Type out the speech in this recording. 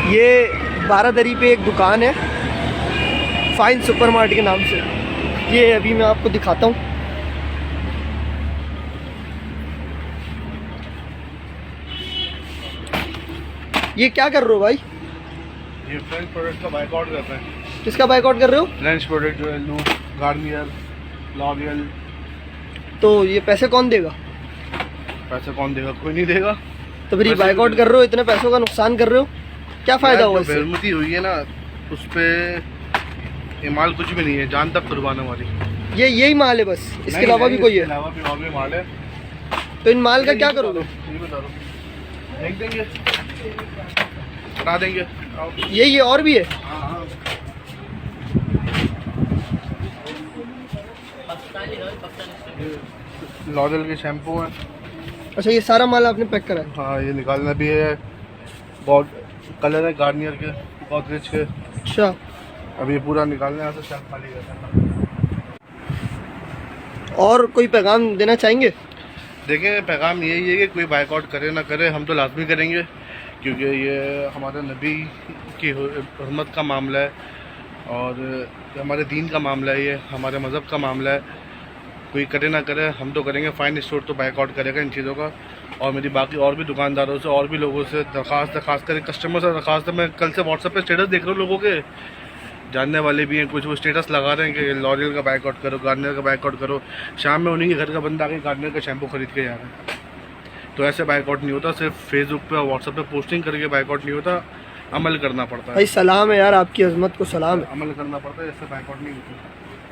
ये बारादरी पे एक दुकान है फाइन सुपरमार्ट के नाम से। ये अभी मैं आपको दिखाता हूँ। ये क्या कर रहे हो भाई? ये फ्रेंच प्रोडक्ट का बाइकआउट करते हैं। किसका बाइकआउट कर रहे हो? फ्रेंच प्रोडक्ट जो है लू, गार्नियर, लॉरियल। तो ये पैसे कौन देगा? पैसे कौन देगा? कोई नहीं देगा। तो फिर ये बाइकआउट कर रहे हो, इतने पैसों का नुकसान कर रहे हो, क्या फ़ायदा हुआ इससे? बेरमती हुई है ना, उस पर ये माल कुछ भी नहीं है, जान तक कुर्बान हमारी। ये यही माल है बस, इसके अलावा भी कोई है? अलावा भी और भी माल है। तो इन माल का क्या करोगे? ये बता दो, देख देंगे, बता देंगे। यही है और भी है? हाँ। लॉरियल के शैम्पू हैं। अच्छा, ये सारा माल आपने पैक करा है? हाँ, ये निकालना भी है। बहुत कलर है गार्नियर के, गोदरेज के। अच्छा, अब ये पूरा निकालना है तो शेल्फ खाली करना। और कोई पैगाम देना चाहेंगे? देखें, पैगाम यही है कि कोई बाइकआउट करे ना करे, हम तो लाजमी करेंगे, क्योंकि ये हमारे नबी की हुर्मत का मामला है और हमारे दीन का मामला है, ये हमारे मज़हब का मामला है। कोई करे ना करे, हम तो करेंगे। फाइन स्टोर तो बाइकआउट करेगा इन चीज़ों का। और मेरी बाकी और भी दुकानदारों से और भी लोगों से दरख्वास्त है, खासकर कस्टमर से दरख्वास्त है। मैं कल से व्हाट्सएप पे स्टेटस देख रहा हूँ, लोगों के जानने वाले भी हैं कुछ, वो स्टेटस लगा रहे हैं कि लॉरियल का बाइकआउट करो, गार्नियर का बाइकआउट करो। शाम में उन्हीं के घर का बंदा आके गार्नियर का शैम्पू खरीद के जा रहा है। तो ऐसे बाइकआउट नहीं होता। सिर्फ फेसबुक पे और व्हाट्सएप पे पोस्टिंग करके बाइकआउट नहीं होता, अमल करना पड़ता है। भाई सलाम है यार, आपकी अजमत को सलाम है। अमल करना पड़ता है, ऐसे बाइकआउट नहीं होता।